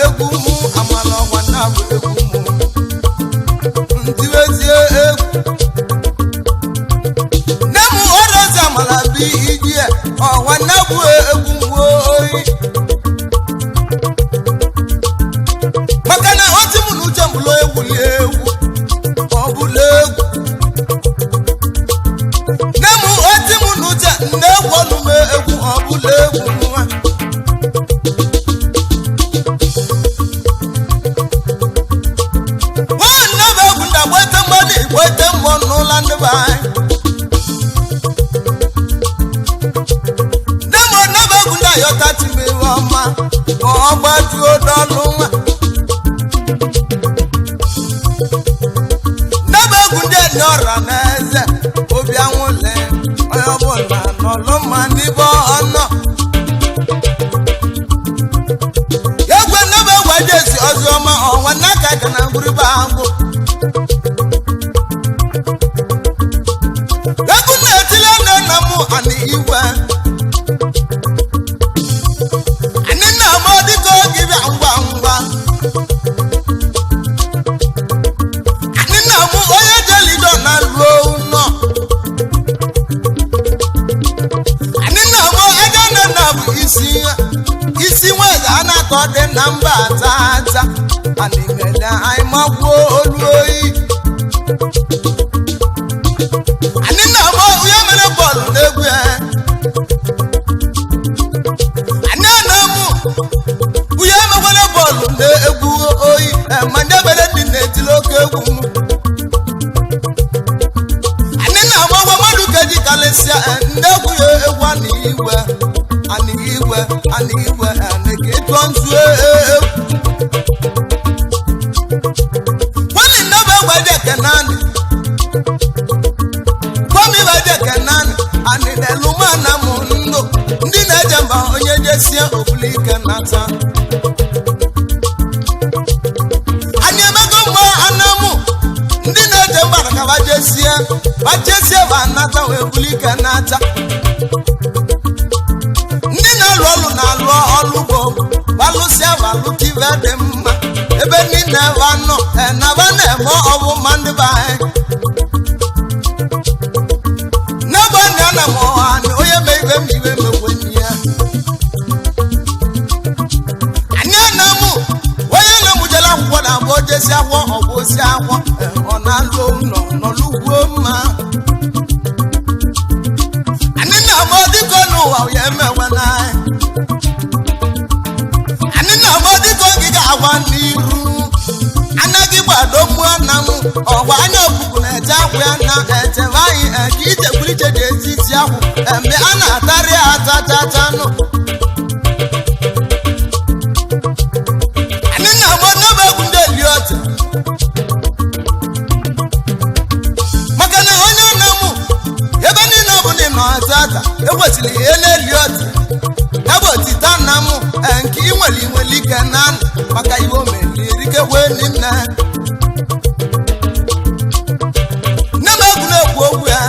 egwu mụ amala ọgwa na bụ egwu mụ ntiwezie egwu nne m ọrụzi amala bụ iji ọgwa na bụ egwu mụ oyi maka na otu m na uche mbụlụ egwuli egwu ọ bụla egwu nne m otu m na uche nne egwu ọnụme egwu ọ bụla egwu nwa wete mmụọ n'ụlọ ndị be anyị nne m onebe egwu ndị ayọta timewe ọma ma ọ gbajuo n'ọnụ nwa nebe egwu ndị enye ọra na eze obi anwụle onye ọbụla n'ọlụ mma n'ibe ọnọ egwe nebe egwu ejezi ozi ọma ọnwa n'aka ka na ngwuribe agwụ ani iwe ani na mo diko gibi ngwa ngwa ani na mo oye jeli do na lo no ani na mo eja na bu isi we ga na to de namba tata ani mele ai magwo oluoyi ani na mo uye mere ball n'egwu ani na mu uye megwele ball n'egwu oyi ma nje bere dị n'etili oke egwu mu ani na mo gwa madu keji kalesia n'egwu ya egwu ani igwe ani ke tonzu wali na be gwa de kenani ani deluma na mundo ndị na-eje mba onye jesie obulike nata anyị emego mgbe anamụ ndị na-eje mba ka bajesie ba nata wee bulike nata ndị na-alụ ọlụ na-alụ ọlụ bụ balụsịa balụkive dị mma ebe niile ebe anọ enaba na-eme ọbụma ndị be anyị na mo ani oye me ibe mi ibe me wonia ani na mu oye na mu jela kwọ na bo jesi akwọ obosi akwọ ona lo no luwo ma ani na mo diko no wa oye me wana ani na mo diko giga awa niru anagi gbado mu anamu ọgwa anya okuku na eje akwa na eje vai ije kwuliche de ezi ahụ mgbe a na-atarị atatatanu anyị na-agba n'ebe egwu ndị eliọta maka na onye na-amụ ebe niile ọ bụla nọ atata ekwesịrị ihe na-eliọta ebe otita na mụ nke ị nwere ike na maka ihe o mere erikekwe nne okwu ya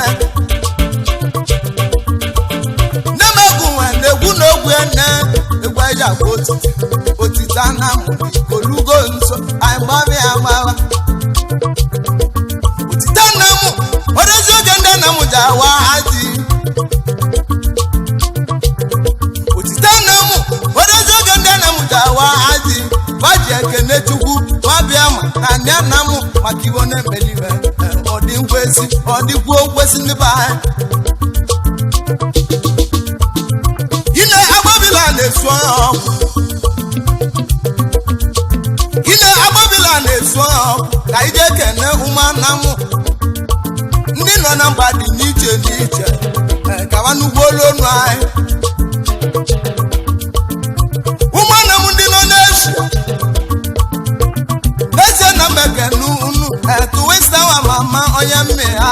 n'ogwu ene egwu eji agba otita na mụ olugo nso anyị gbaba ya gbaba otita na mụ odezi oge ndị na mụ ji awa hazi otita na mụ odezi oge ndị na mụ ji awa hazi baji ekene chukwu babịa ma na nya na mụ maka iwe na-emelibe ọ dịkwuo kwesị ndị be anyị ile agbabila na-esu ọkụ ka ije kene ụmụnna m ndị nọ na mba dị n'iche kawa n'ugbo olu anyị ụmụnna m ndị nọ n'Eshia n'ezie na mmekenu unu tuwisawa mama onye mmegha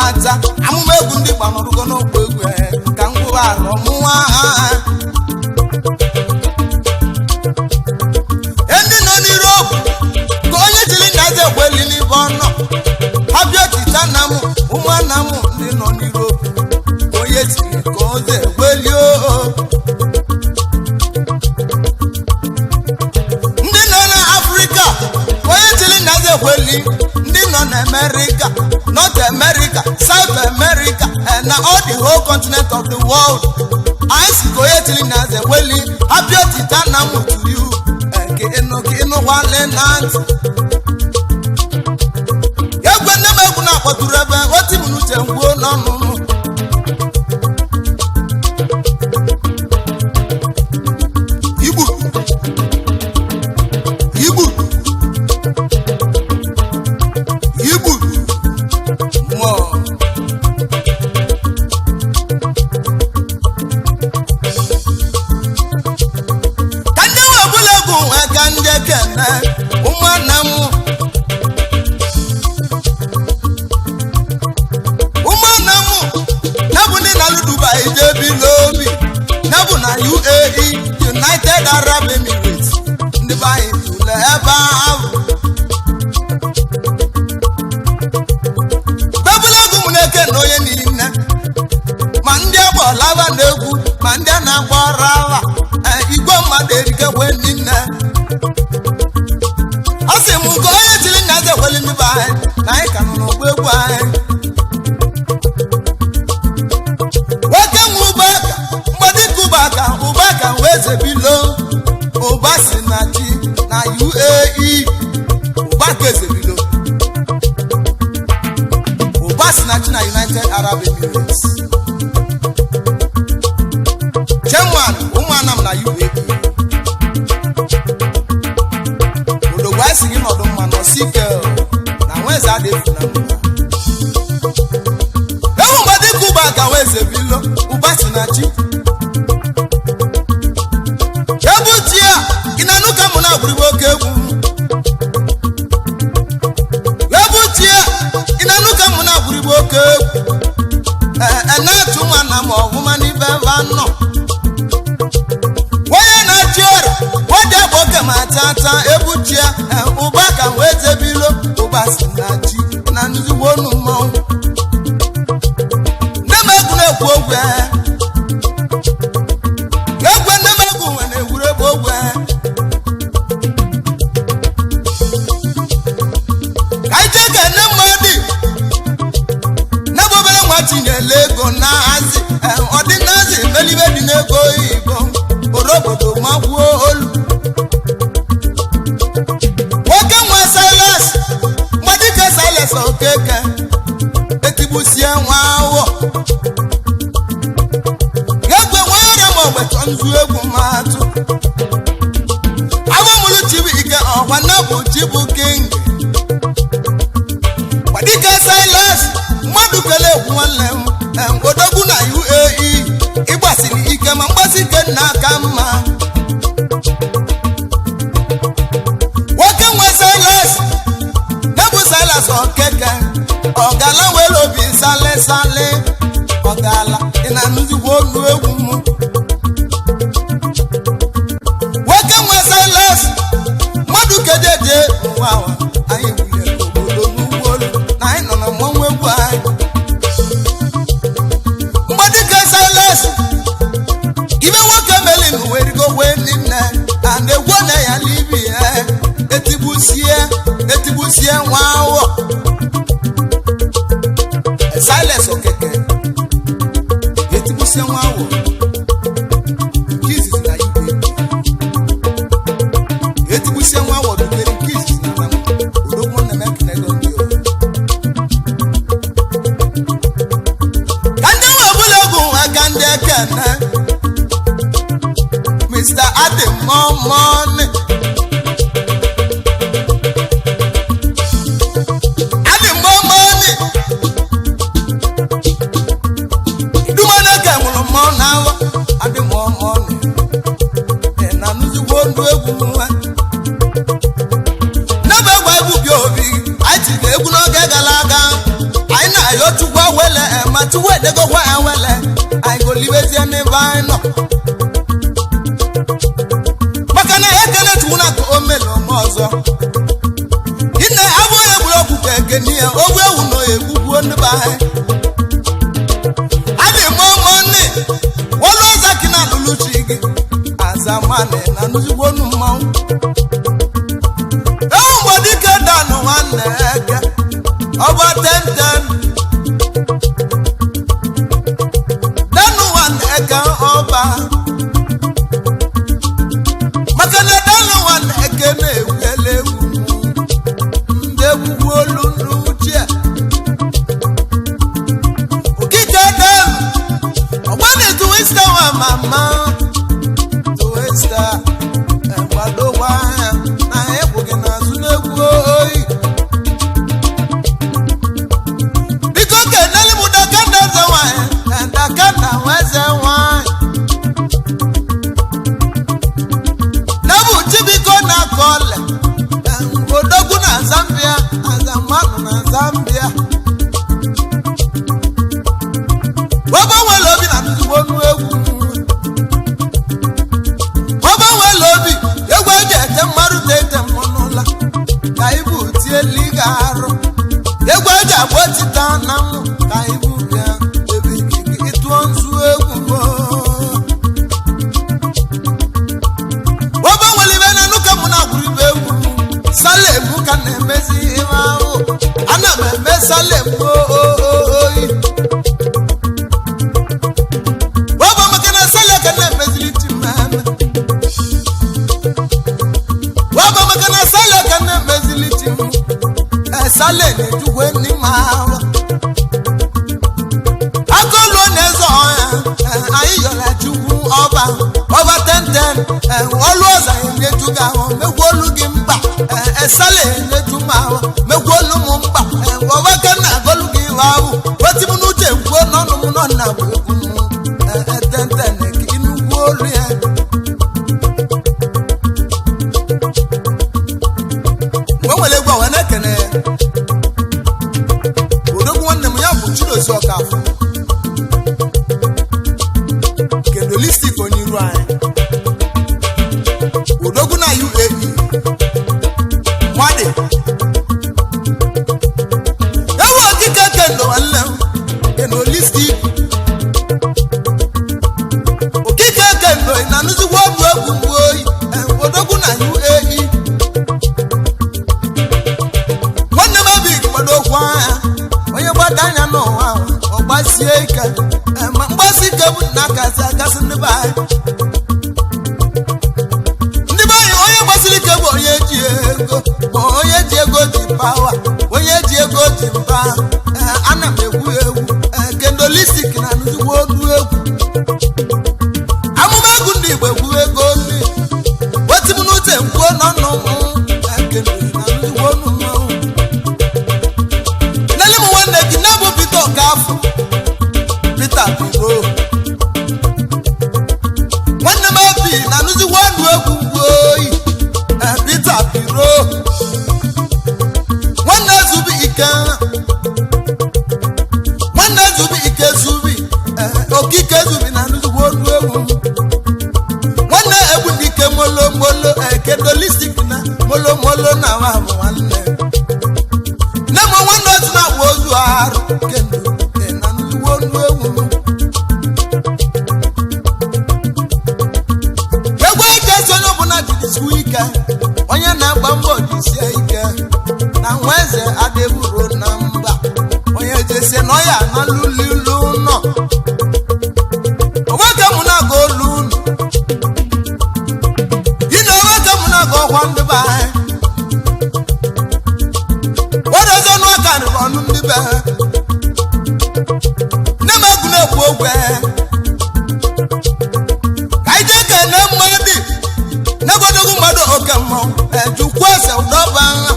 amụma egwu ndị gbanọrụgo n'okwu egwu ka ngwụwa arụ ọmụnwa ndị nọ n'Europe ka onye jiri nyaze ekweli n'ibe ọnọ ha bịa otita na m ụmụnna m ndị nọ n'Europe ka onye jiri ka oze ekweli ndị nọ na America, North America, South America, and all the whole continent of the world. I see go telling us a welly, happy to you. Eno wale nanti. Yagwe neme kuna kwa turebe, wati mnute nguo na nunu. Ibu mo UAE, United Arab Emirates, ndị bayi tụle ebe ahụ. Bebụlagụ m na-eke na onye niile, ma ndị agba lava na-egwu, ma ndị a na-agba ọrụ agha, igwe mmadụ erikekwe niile. Ọ sị m nke onye tiri nna eze kweli ndị bayi, na anyị ka nọ n'ọgba egwu anyị. Ubaka weze bilo Ubasi na chi na UAE Ubaka weze bilo Ubasi na chi na United Arab Emirates Chairman umanam na UAE Udogwasi gị nọdụ mma n'osike na weze adefu na mma Ewu mbadị Ubaka weze bilo Ubasi na chi inanuka muna buriboke egwu Lebutie inanuka muna buriboke egwu enatu mana mo huma ni beva no Waya na tiora wode boke matata ebutie Ubaka weze bilo Ubasi na chi na nzi wonu mo Nemegu na egwu ogwe Egwe nemegu wene egwurebe ogwe Lego na azi ordinary melibe di nego ibo orobodo magwo olu Woke nwa Silas madike Silas okeke etibusie nwa awo Yegwe nwere mo weto nzu egwu matu Awamulu chibu ike ọwa na bụ chibu king Madike Silas mmadụ kele nwanne m Odogwu na UAE ịgbasiri ike ma mgbasi ike n'aka mma Nwoke nwe Silas Nebu Silas okeke Ọgala were obi sale sale Ọgala ị na-anụzikwa olu egwu m Nwoke nwe Silas mmadụ kejeje ụwa anyị gwunyere obodo n'ugbo olu na anyị nọ na mmanwụ egwu anyị Ibe nwoke melin werigo wenine and egwu na ya libi etibusie nwa awọ Silas okeke etibusie nwa awọ Jesus na ibe etibusie nwa awọ dukere Jesus na Odogwu na mekinego ndị o Kande wabulegu akande kana Mr. Adam Momone Adam Momone Idumana kemulu mona wa Adam Momone Ena nuzi wondu egwu nwa Nebe gwa egwu bi obi Aiti ga egwu n'oge galaga Anyị na-ayọ chukwa wele ma tuwe dego kwa wele Anyị go libezi ene vaino Ọzọ ine abụ egburu ọgwụ keke n'ihe ogwu ewu na egbugbuo ndị anyị adị m ọmọnne wọlụ ọza ki na alụlụchi gị azamane na nuzigbo nu mmanwụ ewu mgbe dike danụ nwanne eke ọba 1010 danu one eka ọba maka na danu one eke na-egwele egwu ndị egwu olu n'uche okike dem ọgbani tuwista wa mama tuwista egwadogwa ya na egwu gị n'azụ n'egwu oyi biko keneli mụ dakanda eze nwanyị dakanda nweze nwanyị nebu chibiko na kọle odogwu na Zambia azamanụ na Zambia baba nwere obi na nnukwu ọnụ egwu baba nwere obi egwu eji ete mmadụ tete mmanụla ka ibu tie liga arụ egwu eji agba otita na mmụ ka ibu bịa ebe ikike ịtụọ nzu egwu baba nwere ibe na nuka mụ na gwuru ibe egwu salem ka na-emezi ihe ahụ ana m eme salem oyi baba maka na salem ka na-emeziri timame baba maka na salem ka na-emeziri tim salem ejugwe n'ime ahụ akọlụ na-eze ọya anyị yọrọ chukwu ọba 1010 ọlụ ọza enyeju gị ahụ megwu olu gị mkpa esale enyeju m ahụ megwu olu m mkpa ọba ka na agọlụ gị iwe ahụ otim n'uche kwuo n'ọnụ m nọ na bụ egwu m 1010 ka inugwu olu ya mgbe nwere egwu awa na-ekene odogwu nwanne m ya bụ Chidozie Ọkafọ kedolistik onye iru anyị odogwu na UAE nwadị ewu okike kendo nwanne m kedolistik okike kendo na nnuzigbo ọdụ egwu mgbe oyi odogwu na UAE nwanne m ebe gbado okwu anya onye gbada anya n'ụwa ọgbasie ike ma mgbasi ike bụ na akasị akasị ndị be anyị onye gbasiri ike bụ onye ji ego ma onye ji ego ji pawa onye ji ego ji mba ana m egwu egwu kendolistik na nnukwu ọnụ egwu amụma egwu ndị Igbo egwu ego ndị otim n'uche nkwuo n'ọnụ kendo na nnukwu ọnụ mmanwụ nele m nwanne gị na-abụ Peter Ọkafọ Peter Biro nwanne m abi na nnukwu ọnụ egwu oyi Peter Biro nwanne Zubi Ike nwanne Zubi Ike Zubi okike Zubi na nnukwu ọnụ egwu nwanne egwu dike molo molo kedolistik na molo molo na nwa nwanne nne m nwanne otu na-akpọ ozu arụ kendo na nnukwu ọnụ egwu egwu eji esi onye ọbụla jidisiwu ike onye na-agba mbọ jisie ike na nwa eze adịburo na mba onye jesie na ọya analulilu nọ onweke mụ na-aga olu unu yi na onweke mụ na-aga ọkwa ndị be anyị wedozenu aka rịrị ọnụ ndị be ha nne m egwu na-ekwu ogwe ka anyị jee ka na mmadụ dị n'egodogwu mmadụ oke mmọnwụ ejukwu ese ụdọba agha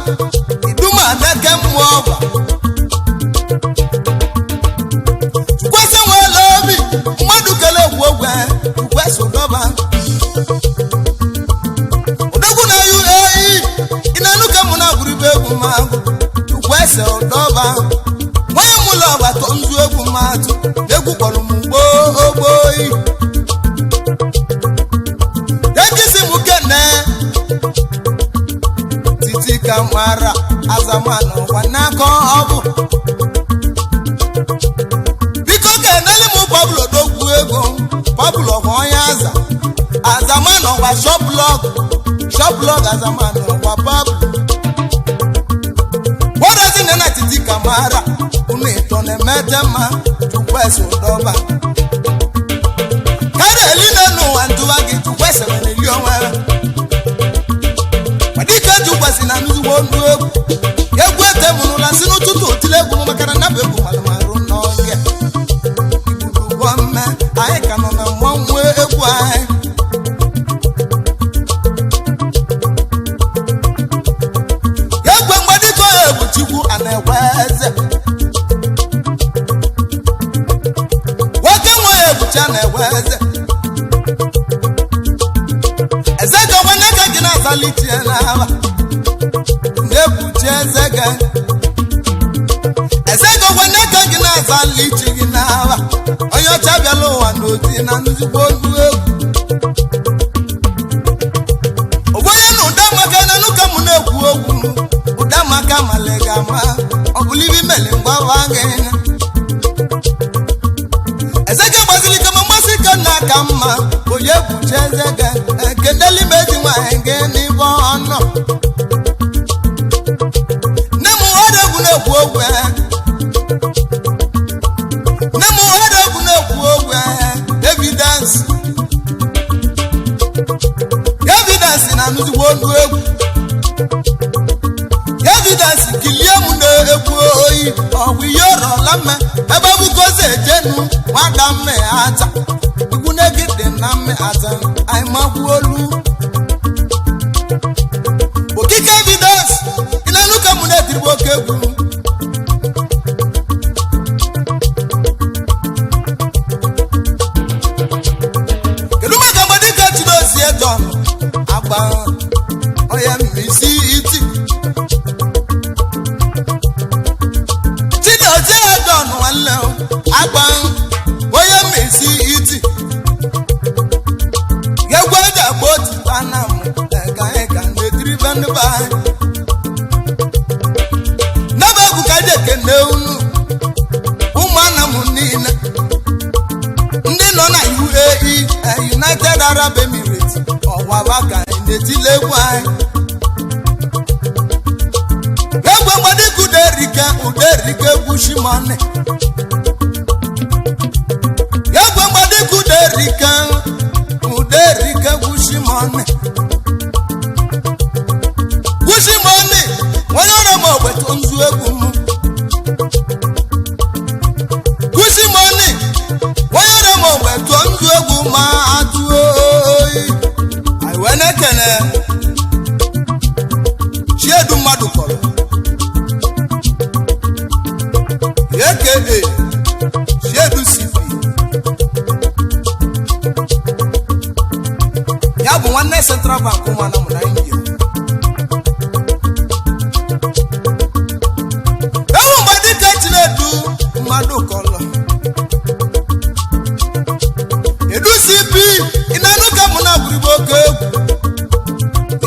iduma na-eke mmụọ ọgba chukwese nwere obi mmadụ kele ekwu ogwe chukwese ụdọba odogwu na UAE ị na-anụ ka mụ na gwuribe egwu magụ chukwese ụdọba onye mụlọ ọgbatọ nzu egwu matụ egwu kpọrọ m gboo ejisi m kene titi ka nwara azamanụ ọgwa n'aka ọbụ biko keneli m Pablo odogwu ego Pablo ọgwa onye azamanụ ọgwa shọplọg azamanụ ọgwa Pablo wọrọzi nne na titi ka nwara metema tukwese udoba kare eline n'ụwa ntụwa gị tukwese meneli onwe madike tukwese na nzugbo ndụ egwu etemụrụla si n'ụtụtụ otile egwu makara na bụ egwu mmadụ marụ n'ọhịa igburugbọ mme anyị ka nọ na mmanwụ egwu anyị egwu mgbadiko egwu chikwu a na-ekwe eze nwoke nwe egwucha na-ekwe eze eze gọwa n'aka gị na-azalitie n'aba na-ekpuchi eze gị eze gọwa n'aka gị na-azalichi gị n'aba onye ọcha bịala ụwa n'oti na nzugbo olu egwu ogbenye na ụda maka na nuka mụ na-ekwu okwu ụda maka malega ma ọ bụla ibi mele ngwava gị eze gị gbaziri kama mmasị ka nna ka mma onye kpuchi eze gị ekedeli meji nwanyị gị n'ibe ọnọ nne m ụhọdụ egwu na-ekwu okwu nne m ụhọdụ egwu na-ekwu okwu evidensi na nzugbo olu egwu evidensi kilie m na-ekwu oyi ọgwụ ihe ọrọla mme ebe bụkozi ejenu nwada mme ata ikwu negide na mme ata anyị makwu olu okike evidensi ịnanụ ka mụ na-etirigbo oke egwu kedu maka mgbe dịka chidozie John agba onye mmisi iti chidozie John nwanne agba onye mmisi iti egwu eji agba otu ana m ka na-etiribe ndị be anyị n'ebe egwu ka eji ekene unu ụmụnna m niile ndị nọ na UAE United Arab Emirates ọwaba ka na-etile egwu anyị egwu mgbadika uderike egwu shimone egwu mgbadika uderike egwu shimone onye ọrụ m ogbetu nzu egwu m kwusimoni onye ọrụ m ogbetu nzu egwu ma atụ oyi anyị wee na-ekene chiedu mmadụ kọrọ aka chiedu sifi ya bụ nwanne Central Bank ụmụana mụ na India ewu mgbe dịka chinedu mmadụ kọrọ edu CP ịnanụ ka mụ na bụrụgbo oke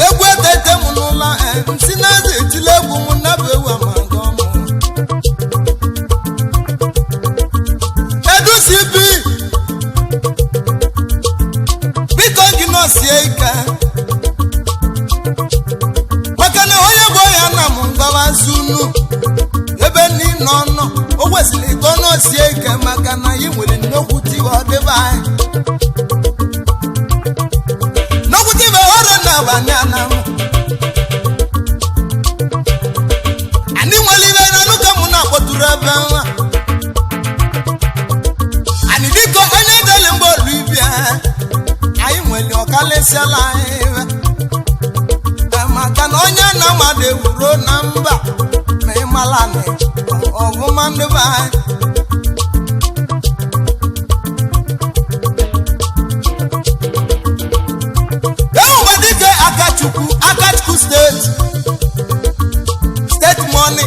egwu etete mụ n'ụlọ nsi na-eze etile egwu mụ na bụ ewu amaga ọmụ edu CP biko gị nọsie ike maka na onye bụ ya na m ngọbazi unu ebe ndị nọ o kwesịrị ka ọ nọsie ike maka na anyị nwere nnukwu tiwe ọdịbe anyị nnukwu tiwe ọrụ na-abanye anamụ anyị nwere ibe na nuka mụ na-akpọtụrụ ebe nwa anyị dịka onye deli mgbe olu ibia anyị nwere ọkalịsịala anyị maka na onye na-amado ewuro na mba ma ịmala na ọgụma ndị be anyị ewuwe dike Akachukwu steeti money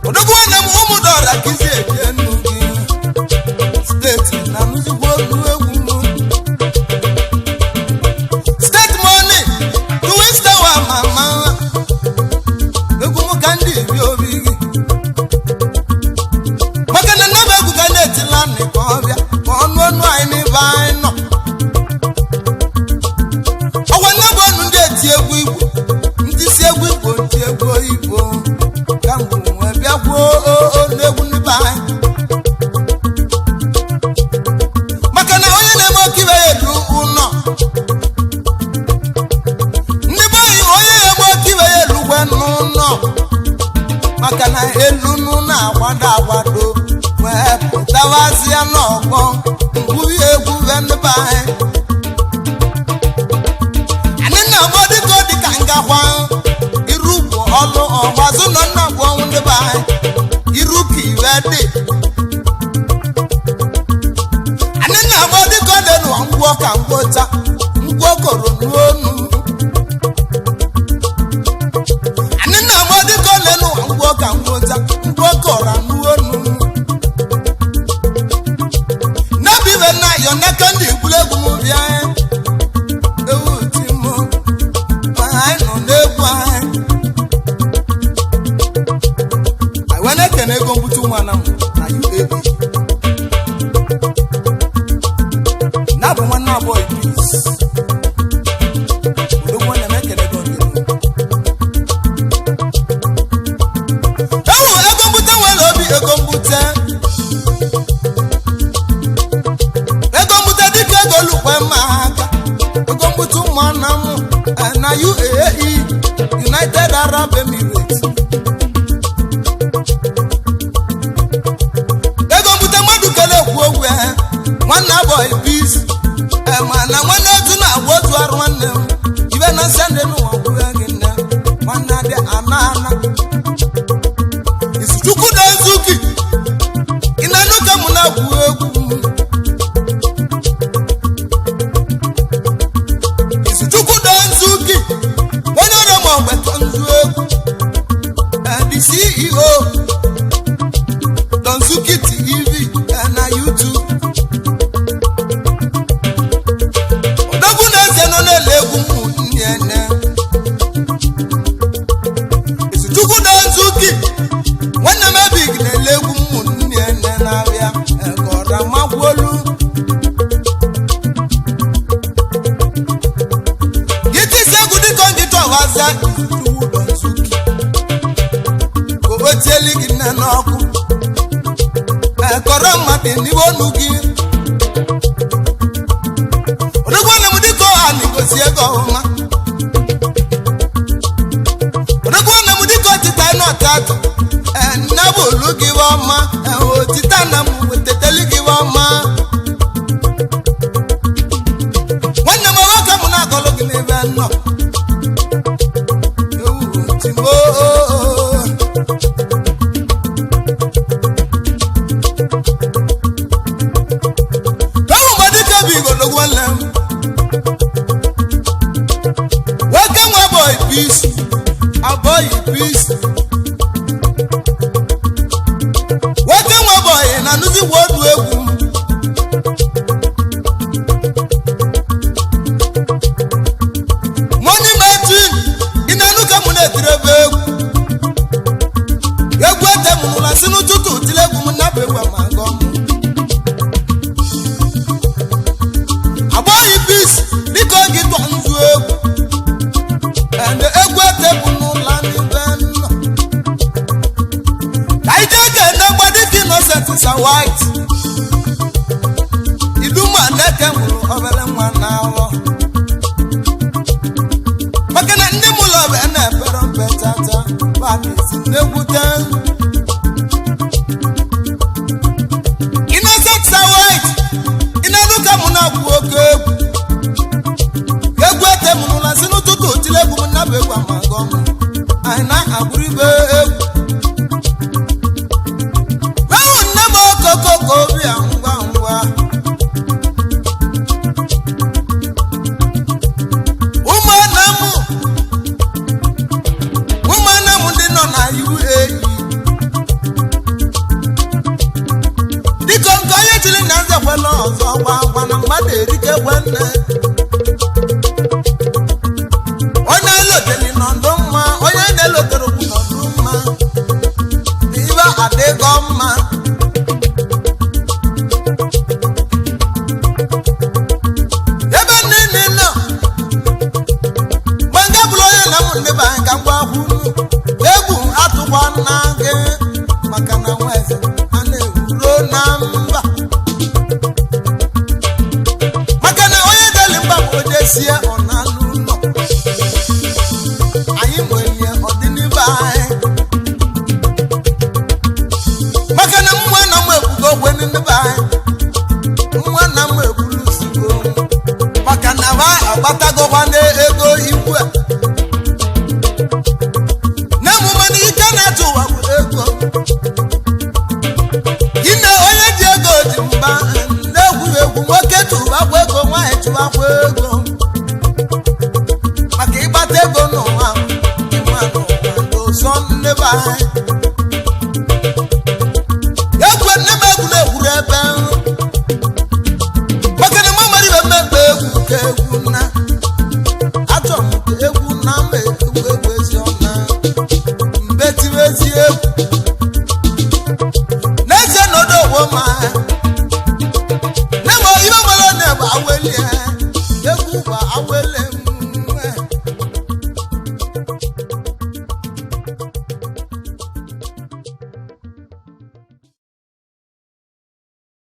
odogwu nwanne m ụmụdọra kizi eji enu gị steeti na muzikwa olu egwu steeti money tuwistewa mama egwu m ka ndị ibi obi gị maka na nnaba egwu ka na-etila nị ka ọbịa ka ọnụ anyị n'ebe anyị nọ ka ngwọcha ngwọkọrọ n'onu anyị na-amụ dịka ole n'ụwa ngwọ ka ngwọcha ngwọkọrọ n'onu n'ebibe na ayọ n'aka ndị egwuregwu m bịa ewu timo ma anyị nọ n'egwu anyị wee na-ekene ego mbutu ụmụana m na UAB na-abụ nwanne abụọ Idris odogwu na-emekene ego ndị ewu ego mbute nwere obi ego mbute dịka ego lukwe mma aka ego mbute ụmụana m na UAE United Arab Emirates nwanne boy peace mana nwanne otu na-agwa otu arụ nwanne m ibe na sende n'ụwa gwụrụ gị nne nwanne dị ana isi chukwu na nzuki ị na-anụ ka mụ na-agwụ egwu isi chukwu na nzuki onye ọrụ ma ọgbetọ nzu egwu the CEO Don Zuki TV na YouTube Chukwu na Nzuki nwanne m ebig na-ele egwu ụmụnne ene na-abịa ekọra magwolu gitisi egwu dịka ngịta ọhaza Chukwu na Nzuki obotieli gị nne n'ọkụ ekọrọ mmadụ n'iwe onu gị odogwana m dịka ọha na igosi ego ọma tato na bolu gị ọma otita na m weteteli gị ọma nwanne m nwoke m na-agọlụ gị n'ebe nọ timo ewu madike bụ igodogwu nwanne m nwoke nwe boy peace aboy peace na nuzi wodu egwu money martin inanu ka muna direbe egwu ete munula sinu tutu tilegwu na begwa mango aboyi peace diko gi to nzu egwu and egwu ete munula ni benno kaije na gbadiki innocent is white iduma neke mụrụ obere nwa na awọ maka na ndị mụlọ bụ na-epere mpe tata bamisi na-egwute innocent is white ịna-adụ ka mụ na-akwụ oke egwu ete mụrụla si n'ụtụtụ otile egwu m nabụ egwu amago m anyị na-agbụrụ ibe egwu koko bi angwa ngwa umanamu ndi no na UAE diko nko ye chili na nze kwelo ozo gwa na mmadụ erike wenne onye loteli no ndumma onye na-elotere okwu no ndumma iba adego mma maka na nweze a na-ewuro na mba maka na onye deli mba bụ odesie ọ na-alụ ụlọ anyị nwere ọdịnibe anyị maka na nwa na m ekwugo ogwe n'ebe anyị nwa na m ekwulu sigo maka na ha agbatagokwa n'ego igwe na-emume na ike na-atụ ụwa bụ ego ine onye ji ego ji mba na-egwu egwu nwoke tụbakwa ego nwaanyị tụbakwa ego maka ịgbata ego n'ụwa ịma n'ụwa n'ụzọ nnebe anyị